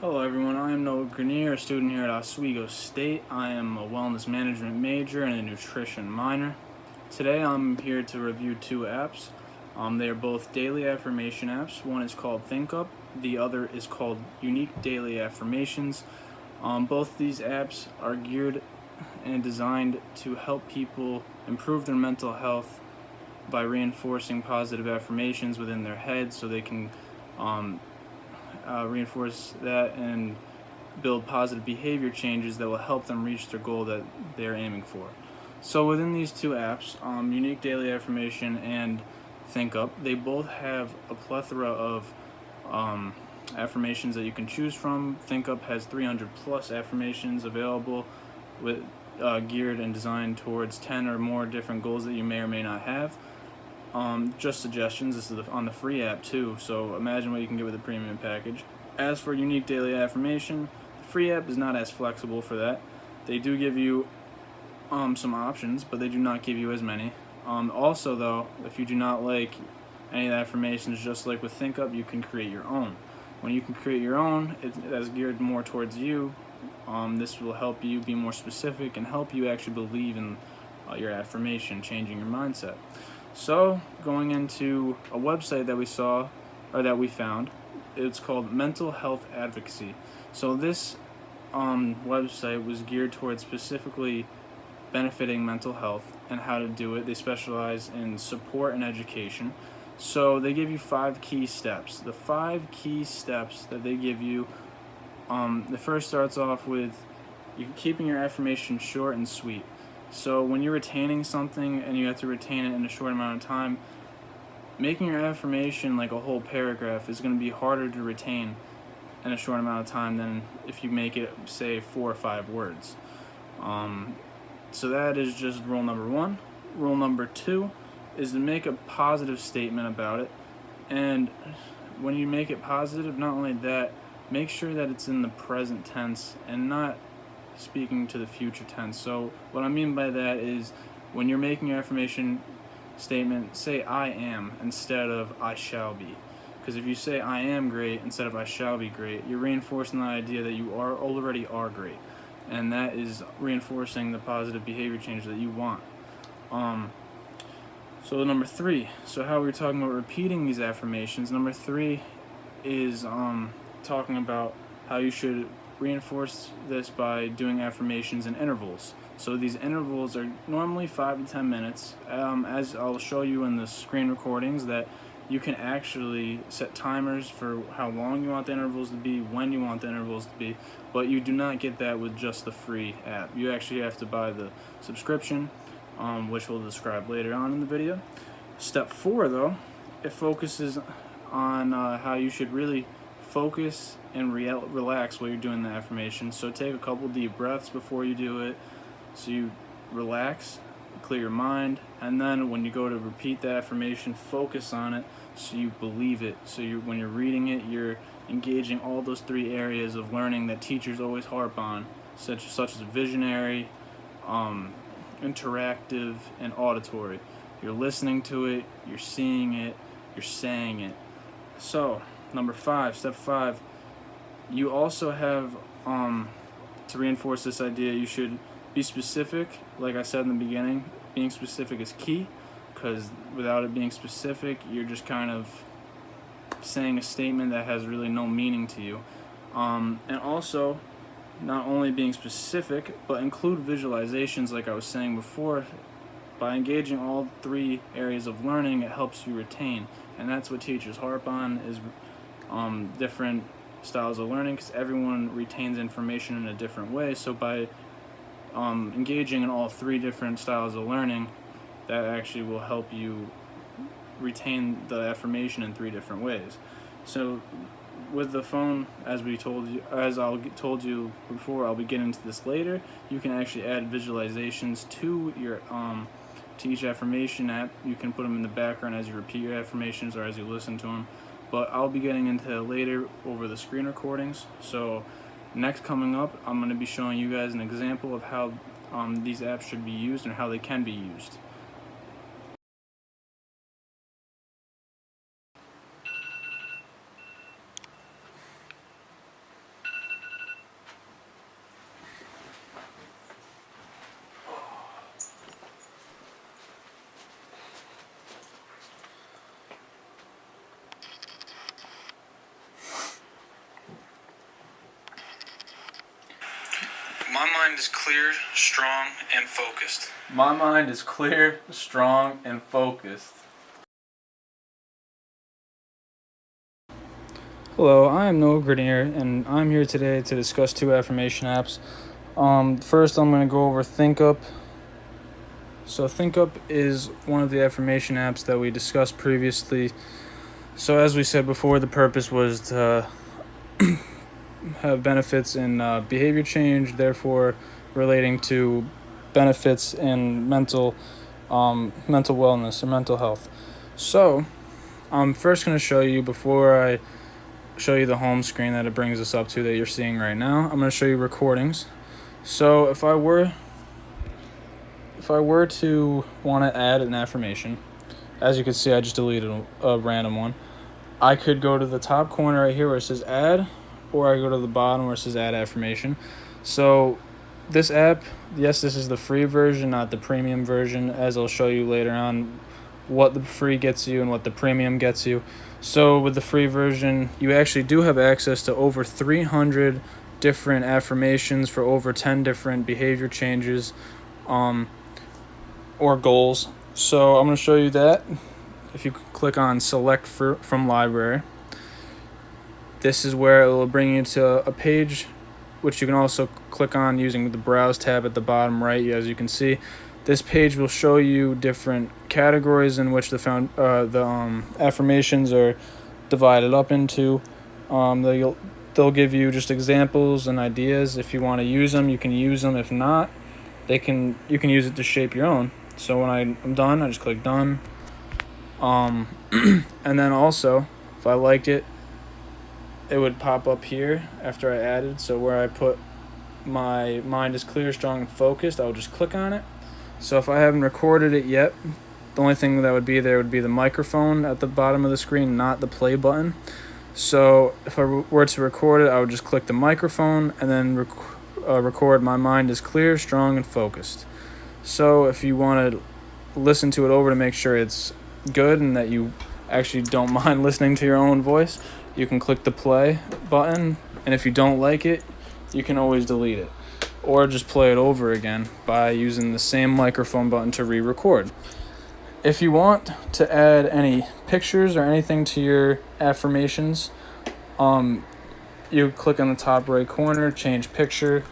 Hello everyone, I am Noah Grenier, a student here at Oswego State. I am a wellness management major and a nutrition minor. Today I'm here to review two apps. They are both daily affirmation apps. One is called ThinkUp, the other is called Unique Daily Affirmations. Both these apps are geared and designed to help people improve their mental health by reinforcing positive affirmations within their head so they can reinforce that and build positive behavior changes that will help them reach their goal that they're aiming for. So within these two apps, Unique Daily Affirmation and ThinkUp, they both have a plethora of affirmations that you can choose from. ThinkUp has 300 plus affirmations available with geared and designed towards 10 or more different goals that you may or may not have. Just suggestions. This is on the free app too, so imagine what you can get with the premium package. As for Unique Daily Affirmation, the free app is not as flexible for that. They do give you some options, but they do not give you as many. Also though, if you do not like any of the affirmations, just like with ThinkUp, you can create your own. When you can create your own, that's geared more towards you. This will help you be more specific and help you actually believe in your affirmation, changing your mindset. So, going into a website that we saw, or that we found, it's called Mental Health Advocacy. So this website was geared towards specifically benefiting mental health and how to do it. They specialize in support and education. So they give you 5 key steps. The 5 key steps that they give you, the first starts off with you keeping your affirmation short and sweet. So when you're retaining something and you have to retain it in a short amount of time, making your affirmation like a whole paragraph is going to be harder to retain in a short amount of time than if you make it, say, 4 or 5 words. So that is just rule number 1. Rule number 2 is to make a positive statement about it. And when you make it positive, not only that, make sure that it's in the present tense and not speaking to the future tense. So what I mean by that is when you're making your affirmation statement, say I am instead of I shall be. Because if you say I am great instead of I shall be great, you're reinforcing the idea that you already are great. And that is reinforcing the positive behavior change that you want. So number 3, so how we were talking about repeating these affirmations, number 3 is talking about how you should reinforce this by doing affirmations in intervals. So these intervals are normally 5 to 10 minutes. As I'll show you in the screen recordings, that you can actually set timers for how long you want the intervals to be, when you want the intervals to be, but you do not get that with just the free app. You actually have to buy the subscription, which we'll describe later on in the video. Step 4 though, it focuses on how you should really focus and relax while you're doing the affirmation. So take a couple deep breaths before you do it, so you relax, clear your mind, and then when you go to repeat the affirmation, focus on it so you believe it. So when you're reading it, you're engaging all those 3 areas of learning that teachers always harp on, such as visionary, interactive, and auditory. You're listening to it, you're seeing it, you're saying it. So step 5, you also have to reinforce this idea, you should be specific. Like I said in the beginning, being specific is key, because without it being specific, you're just kind of saying a statement that has really no meaning to you. And also, not only being specific, but include visualizations like I was saying before. By engaging all 3 areas of learning, it helps you retain. And that's what teachers harp on, is different styles of learning, because everyone retains information in a different way. So by engaging in all 3 different styles of learning, that actually will help you retain the affirmation in 3 different ways. So with the phone, as I told you before, I'll be getting into this later, you can actually add visualizations to your to each affirmation app. You can put them in the background as you repeat your affirmations or as you listen to them, but I'll be getting into that later over the screen recordings. So next, coming up, I'm going to be showing you guys an example of how these apps should be used and how they can be used. My mind is clear, strong, and focused. My mind is clear, strong, and focused. Hello, I am Noah Grenier, and I'm here today to discuss 2 affirmation apps. First, I'm going to go over ThinkUp. So ThinkUp is one of the affirmation apps that we discussed previously. So as we said before, the purpose was to have benefits in behavior change, therefore relating to benefits in mental wellness or mental health. So I'm first going to show you, before I show you the home screen that it brings us up to that you're seeing right now, I'm going to show you recordings. So if I were to want to add an affirmation, as you can see, I just deleted a random one. I could go to the top corner right here where it says add, or I go to the bottom where it says add affirmation. So this app, yes, this is the free version, not the premium version, as I'll show you later on what the free gets you and what the premium gets you. So with the free version, you actually do have access to over 300 different affirmations for over 10 different behavior changes or goals. So I'm going to show you that. If you click on select from library, this is where it will bring you to a page which you can also click on using the browse tab at the bottom right. As you can see, this page will show you different categories in which the affirmations are divided up into. They'll give you just examples and ideas. If you want to use them, you can use them. If not, you can use it to shape your own. So when I'm done, I just click done. And then also, if I liked it, it would pop up here after I added. So where I put my mind is clear, strong, and focused, I'll just click on it. So if I haven't recorded it yet, the only thing that would be there would be the microphone at the bottom of the screen, not the play button. So if I were to record it, I would just click the microphone and then record my mind is clear, strong, and focused. So if you want to listen to it over to make sure it's good and that you actually don't mind listening to your own voice, you can click the play button, and if you don't like it, you can always delete it or just play it over again by using the same microphone button to re-record. If you want to add any pictures or anything to your affirmations, you click on the top right corner, change picture.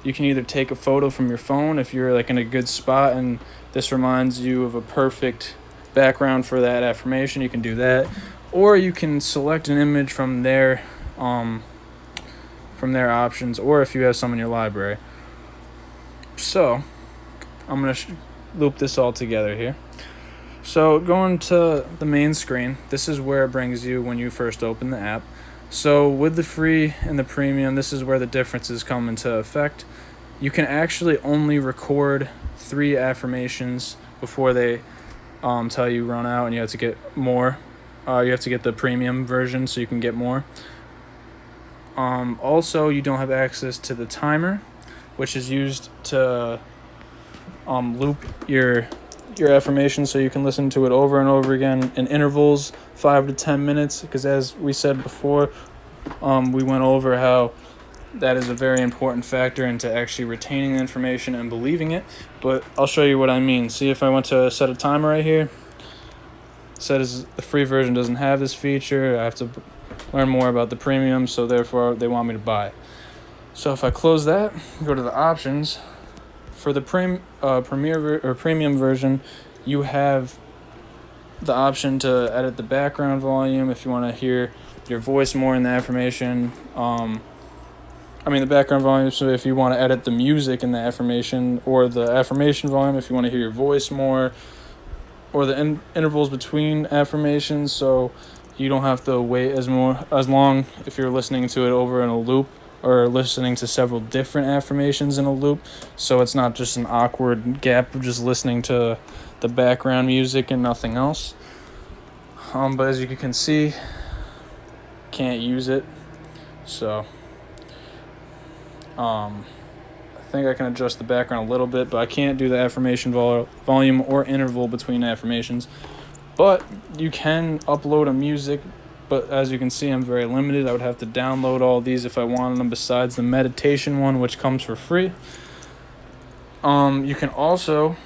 You can either take a photo from your phone if you're like in a good spot and this reminds you of a perfect background for that affirmation, you can do that. Or you can select an image from their options, or if you have some in your library. So I'm going to loop this all together here. So going to the main screen, this is where it brings you when you first open the app. So with the free and the premium, this is where the differences come into effect. You can actually only record 3 affirmations before they tell you run out and you have to get more. You have to get the premium version so you can get more. Also, you don't have access to the timer, which is used to loop your affirmation so you can listen to it over and over again in intervals, 5 to 10 minutes, because as we said before, we went over how that is a very important factor into actually retaining the information and believing it. But I'll show you what I mean. See, if I went to set a timer right here, it says the free version doesn't have this feature. I have to learn more about the premium, so therefore they want me to buy it. So if I close that, go to the options. For the premium version, you have the option to edit the background volume if you want to hear your voice more in the affirmation. The background volume, so if you want to edit the music in the affirmation, or the affirmation volume if you want to hear your voice more, or the intervals between affirmations, so you don't have to wait as long if you're listening to it over in a loop or listening to several different affirmations in a loop, so it's not just an awkward gap of just listening to the background music and nothing else. But as you can see, can't use it, so I think I can adjust the background a little bit, but I can't do the affirmation volume or interval between affirmations. But you can upload a music but as you can see, I'm very limited. I would have to download all these if I wanted them besides the meditation one, which comes for free. You can also,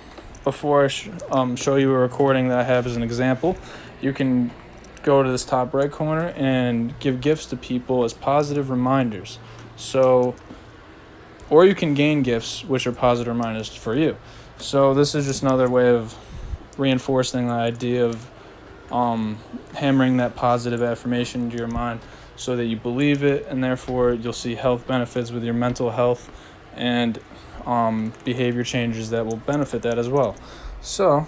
before I show you a recording that I have as an example, you can go to this top right corner and give gifts to people as positive reminders. So, or you can gain gifts which are positive reminders for you. So this is just another way of reinforcing the idea of hammering that positive affirmation into your mind so that you believe it, and therefore you'll see health benefits with your mental health and behavior changes that will benefit that as well. So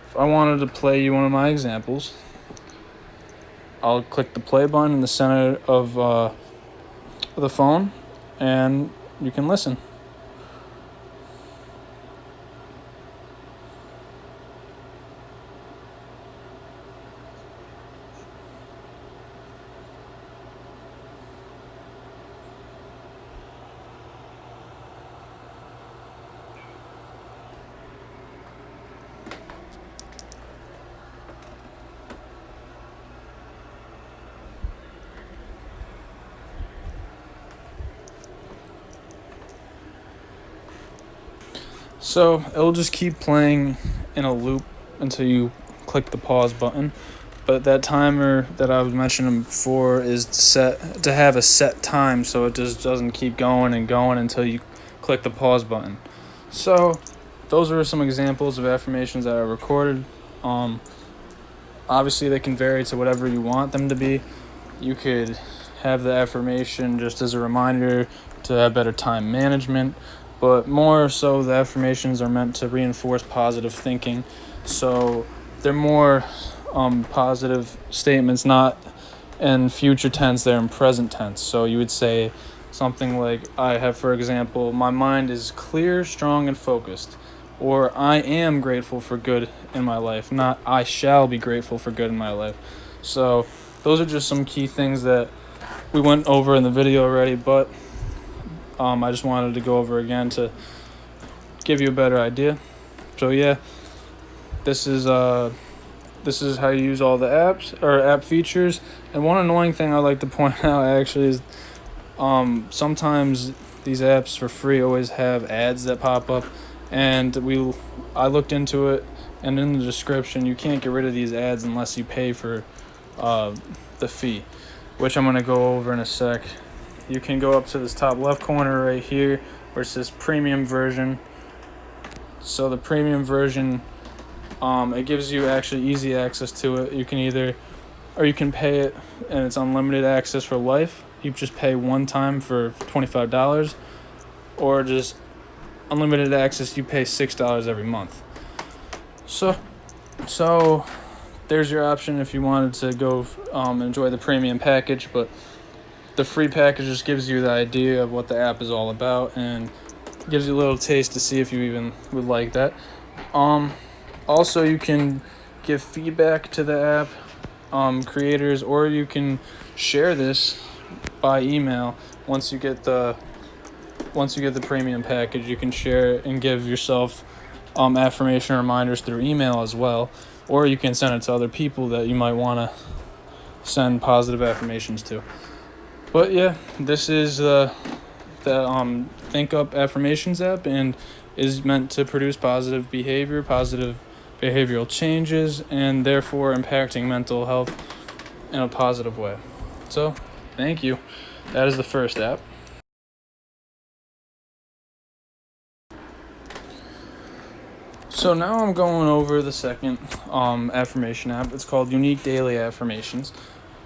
if I wanted to play you one of my examples, I'll click the play button in the center of the phone and you can listen. So it'll just keep playing in a loop until you click the pause button. But that timer that I was mentioning before is set to have a set time, so it just doesn't keep going and going until you click the pause button. So those are some examples of affirmations that I recorded. Obviously they can vary to whatever you want them to be. You could have the affirmation just as a reminder to have better time management, but more so the affirmations are meant to reinforce positive thinking. So they're more positive statements, not in future tense, they're in present tense. So you would say something like, I have, for example, my mind is clear, strong, and focused. Or I am grateful for good in my life, not I shall be grateful for good in my life. So those are just some key things that we went over in the video already, but I just wanted to go over again to give you a better idea. So yeah, this is how you use all the apps or app features. And one annoying thing I like to point out actually is sometimes these apps for free always have ads that pop up, and I looked into it, and in the description you can't get rid of these ads unless you pay for the fee, which I'm going to go over in a sec. You can go up to this top left corner right here where it says premium version. So the premium version, it gives you actually easy access to it. You can pay it and it's unlimited access for life. You just pay one time for $25, or just unlimited access, you pay $6 every month. So there's your option if you wanted to go enjoy the premium package, but the free package just gives you the idea of what the app is all about and gives you a little taste to see if you even would like that. Also, you can give feedback to the app creators, or you can share this by email. Once you get the premium package, you can share it and give yourself affirmation reminders through email as well, or you can send it to other people that you might want to send positive affirmations to. But yeah, this is the ThinkUp Affirmations app, and is meant to produce positive behavioral changes, and therefore impacting mental health in a positive way. So, thank you. That is the first app. So now I'm going over the second affirmation app. It's called Unique Daily Affirmations.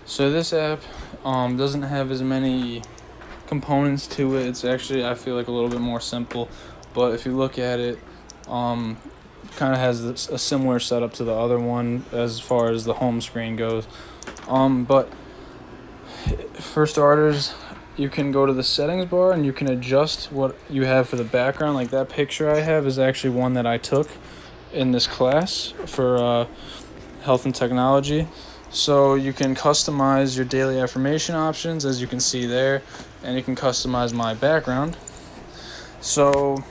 So this app doesn't have as many components to it. It's actually, I feel like, a little bit more simple. But if you look at it, kind of has a similar setup to the other one as far as the home screen goes. But for starters, you can go to the settings bar and you can adjust what you have for the background. Like that picture I have is actually one that I took in this class for health and technology. So you can customize your daily affirmation options, as you can see there, and you can customize my background. So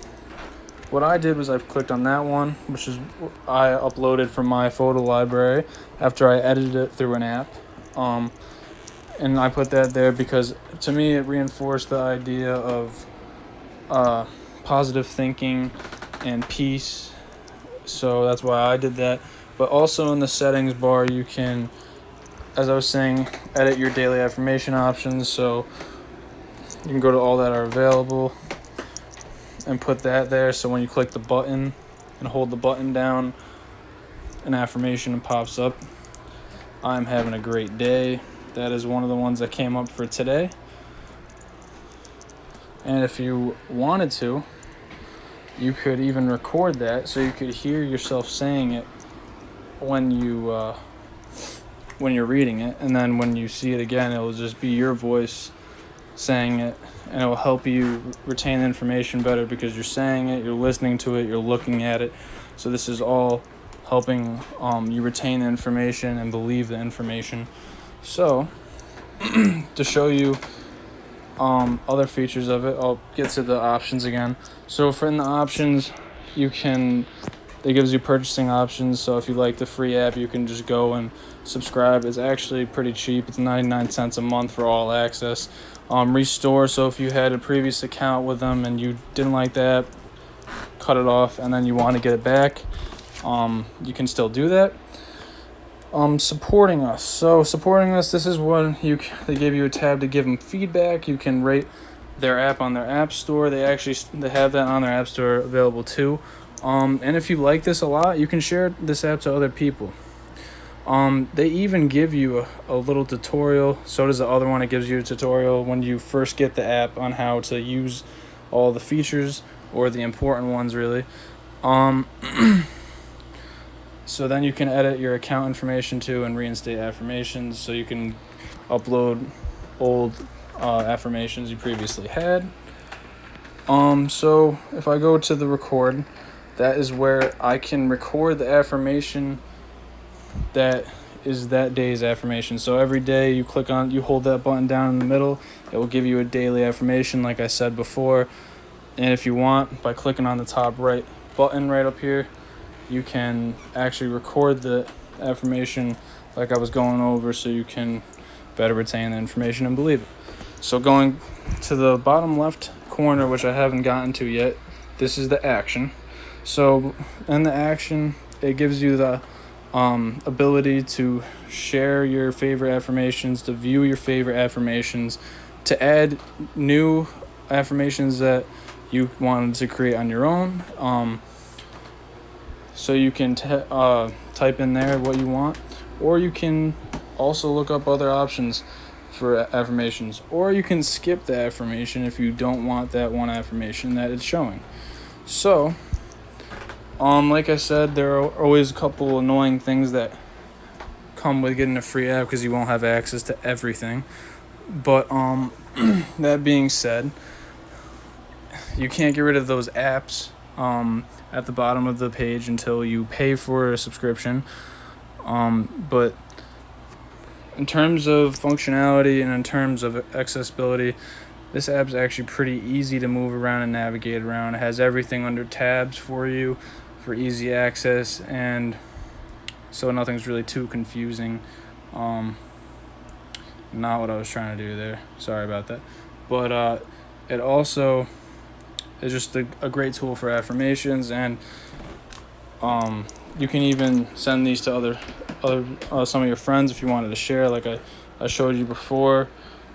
what I did was I clicked on that one, which is I uploaded from my photo library after I edited it through an app. And I put that there because to me it reinforced the idea of positive thinking and peace. So that's why I did that. But also in the settings bar, you can, as I was saying, edit your daily affirmation options. So you can go to all that are available and put that there. So when you click the button and hold the button down, an affirmation pops up. I'm having a great day. That is one of the ones that came up for today. And if you wanted to, you could even record that so you could hear yourself saying it when you're reading it, and then when you see it again, it will just be your voice saying it, and it will help you retain the information better because you're saying it, you're listening to it, you're looking at it. So this is all helping you retain the information and believe the information. So to show you other features of it, I'll get to the options again. So for in the options, it gives you purchasing options. So if you like the free app, you can just go and subscribe. It's actually pretty cheap. It's 99 cents a month for all access. Restore, so if you had a previous account with them and you didn't like that, cut it off, and then you want to get it back, you can still do that. Supporting us. So supporting us, this is when they give you a tab to give them feedback. You can rate their app on their app store. They have that on their app store available too. And if you like this a lot, you can share this app to other people. They even give you a little tutorial. So does the other one. It gives you a tutorial when you first get the app on how to use all the features, or the important ones really. So then you can edit your account information too and reinstate affirmations. So you can upload old affirmations you previously had. So if I go to the record, that is where I can record the affirmation that is that day's affirmation. So every day you hold that button down in the middle, it will give you a daily affirmation like I said before. And if you want, by clicking on the top right button right up here, you can actually record the affirmation like I was going over, so you can better retain the information and believe it. So going to the bottom left corner, which I haven't gotten to yet, this is the action. So in the action, it gives you the ability to share your favorite affirmations, to view your favorite affirmations, to add new affirmations that you wanted to create on your own. So you can type in there what you want, or you can also look up other options for affirmations, or you can skip the affirmation if you don't want that one affirmation that it's showing. So like I said, there are always a couple annoying things that come with getting a free app because you won't have access to everything. But that being said, you can't get rid of those apps at the bottom of the page until you pay for a subscription. But in terms of functionality and in terms of accessibility, this app is actually pretty easy to move around and navigate around. It has everything under tabs for you for easy access, and so nothing's really too confusing. Not what I was trying to do there. Sorry about that. But it also is just a great tool for affirmations, and you can even send these to other some of your friends if you wanted to share. Like I showed you before,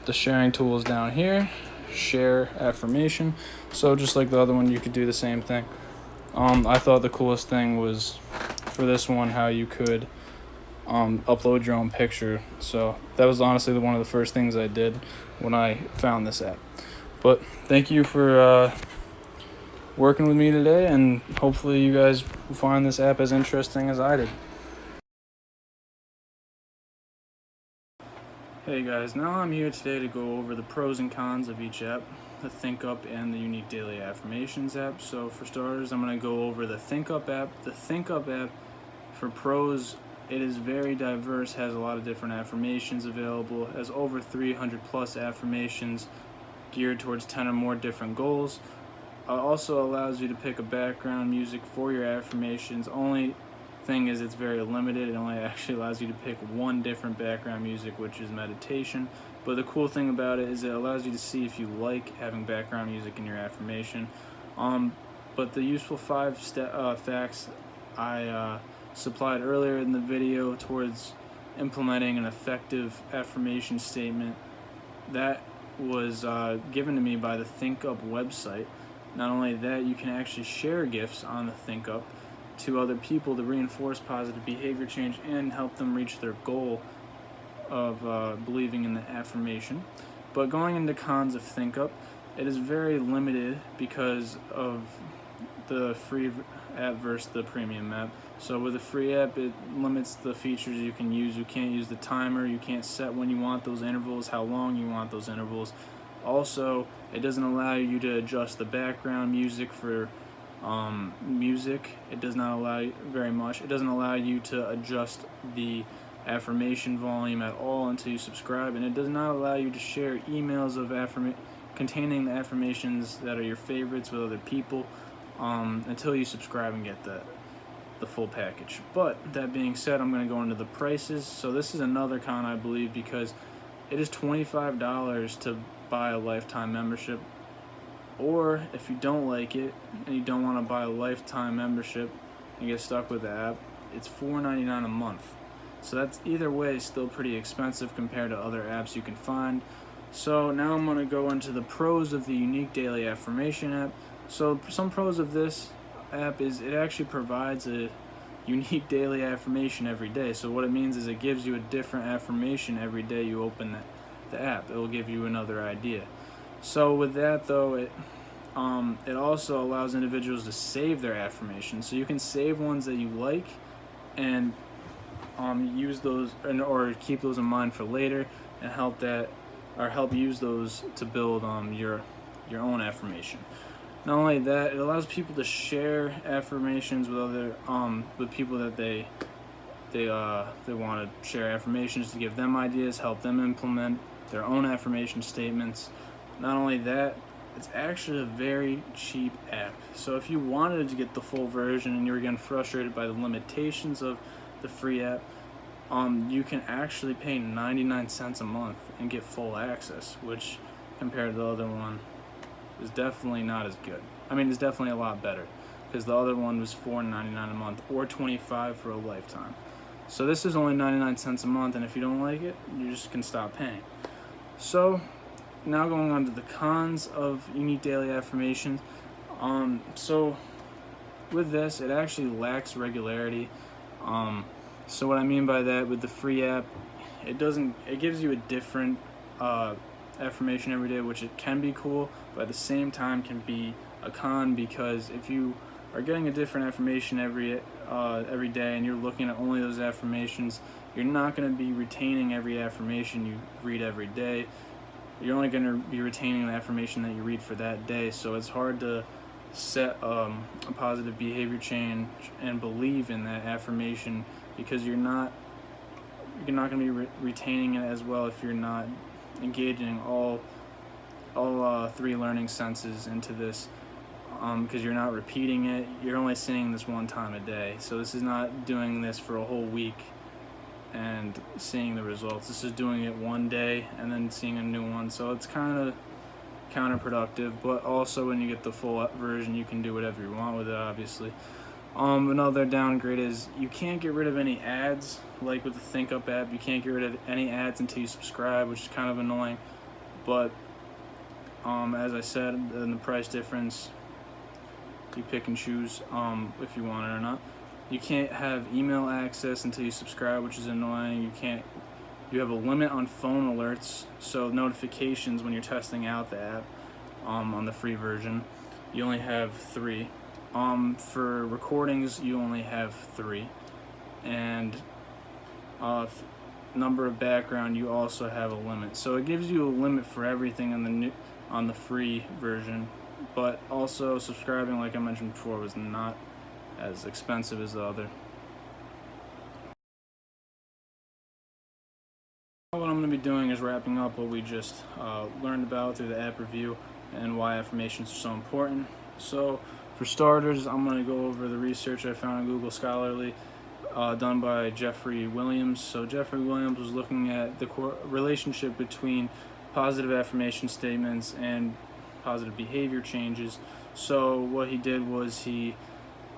the sharing tool is down here, share affirmation. So just like the other one, you could do the same thing. I thought the coolest thing was for this one how you could upload your own picture. So that was honestly one of the first things I did when I found this app. But thank you for working with me today, and hopefully you guys will find this app as interesting as I did. Hey guys, now I'm here today to go over the pros and cons of each app, the ThinkUp and the Unique Daily Affirmations app. So for starters, I'm going to go over the ThinkUp app. The ThinkUp app, for pros, it is very diverse, has a lot of different affirmations available, has over 300 plus affirmations geared towards 10 or more different goals. It also allows you to pick a background music for your affirmations. Only thing is it's very limited. It only actually allows you to pick one different background music, which is meditation. But the cool thing about it is it allows you to see if you like having background music in your affirmation. But the useful facts I supplied earlier in the video towards implementing an effective affirmation statement, that was given to me by the ThinkUp website. Not only that, you can actually share gifts on the ThinkUp to other people to reinforce positive behavior change and help them reach their goal of believing in the affirmation. But going into cons of ThinkUp, it is very limited because of the free app versus the premium app. So with the free app, it limits the features you can use. You can't use the timer, you can't set when you want those intervals, how long you want those intervals. Also, it doesn't allow you to adjust the background music for music. It does not allow you very much. It doesn't allow you to adjust the affirmation volume at all until you subscribe, and it does not allow you to share emails of containing the affirmations that are your favorites with other people until you subscribe and get the full package. But that being said, I'm going to go into the prices. So this is another con, I believe, because it is $25 to buy a lifetime membership, or if you don't like it and you don't want to buy a lifetime membership and get stuck with the app, it's $4.99 a month. So that's either way still pretty expensive compared to other apps you can find. So now I'm going to go into the pros of the unique daily affirmation app. So some pros of this app is it actually provides a unique daily affirmation every day. So what it means is it gives you a different affirmation every day you open the app. It will give you another idea. So with that though, it also allows individuals to save their affirmations. So you can save ones that you like and use those or keep those in mind for later and help use those to build your own affirmation. Not only that, it allows people to share affirmations with other with people that they want to share affirmations, to give them ideas, help them implement their own affirmation statements. Not only that, it's actually a very cheap app. So if you wanted to get the full version and you were getting frustrated by the limitations of the free app, you can actually pay 99 cents a month and get full access, which compared to the other one is definitely not as good. I mean, it's definitely a lot better because the other one was $4.99 a month or $25 for a lifetime. So this is only 99 cents a month, and if you don't like it, you just can stop paying. So now going on to the cons of unique daily affirmations. So with this, it actually lacks regularity. So what I mean by that, with the free app, it gives you a different affirmation every day, which it can be cool, but at the same time can be a con, because if you are getting a different affirmation every day and you're looking at only those affirmations, you're not going to be retaining every affirmation you read every day. You're only going to be retaining the affirmation that you read for that day. So it's hard to set a positive behavior change and believe in that affirmation, because you're not going to be retaining it as well if you're not engaging all three learning senses into this, because you're not repeating it. You're only saying this one time a day. So this is not doing this for a whole week and seeing the results. This is doing it one day and then seeing a new one. So it's kind of counterproductive, but also when you get the full version, you can do whatever you want with it, obviously. Another downgrade is you can't get rid of any ads. Like with the ThinkUp app, you can't get rid of any ads until you subscribe, which is kind of annoying. But as I said, in the price difference, you pick and choose if you want it or not. You can't have email access until you subscribe, which is annoying. You have a limit on phone alerts, so notifications when you're testing out the app on the free version, you only have 3. For recordings, you only have 3, and number of background, you also have a limit. So it gives you a limit for everything on the free version, but also subscribing, like I mentioned before, was not as expensive as the other. What I'm going to be doing is wrapping up what we just learned about through the app review and why affirmations are so important. So for starters, I'm going to go over the research I found on Google Scholarly done by Jeffrey Williams. So Jeffrey Williams was looking at the relationship between positive affirmation statements and positive behavior changes. So what he did was he,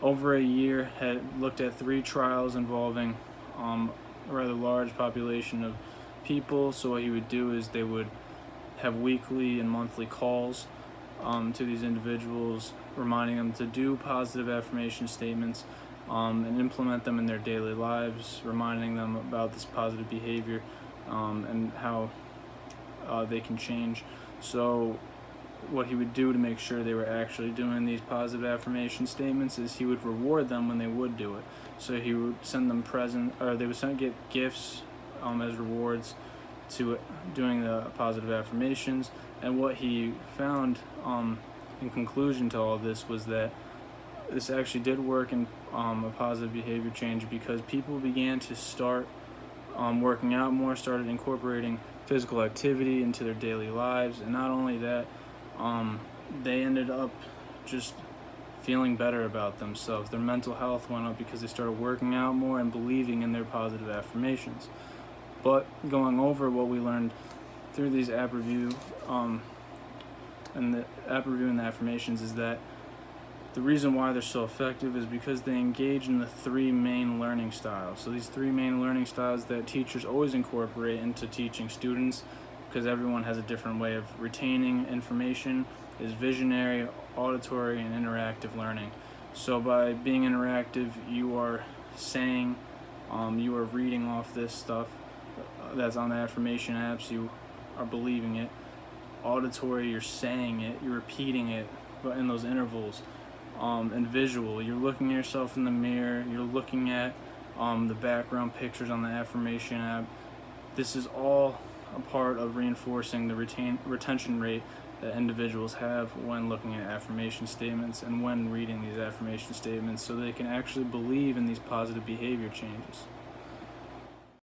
over a year, had looked at 3 trials involving a rather large population of people. So what he would do is they would have weekly and monthly calls to these individuals, reminding them to do positive affirmation statements and implement them in their daily lives, reminding them about this positive behavior and how they can change. So what he would do to make sure they were actually doing these positive affirmation statements is he would reward them when they would do it. So he would send them they would get gifts as rewards to doing the positive affirmations. And what he found in conclusion to all this was that this actually did work in a positive behavior change, because people began to start working out more, started incorporating physical activity into their daily lives, and not only that, they ended up just feeling better about themselves. Their mental health went up because they started working out more and believing in their positive affirmations. But going over what we learned through these app review and the affirmations is that the reason why they're so effective is because they engage in the 3 main learning styles. So these 3 main learning styles that teachers always incorporate into teaching students, because everyone has a different way of retaining information, is visionary, auditory, and interactive learning. So by being interactive, you are saying, you are reading off this stuff that's on the affirmation apps, you are believing it. Auditory, you're saying it, you're repeating it, but in those intervals. And visual, you're looking at yourself in the mirror, you're looking at the background pictures on the affirmation app. This is all a part of reinforcing the retention rate that individuals have when looking at affirmation statements and when reading these affirmation statements, so they can actually believe in these positive behavior changes.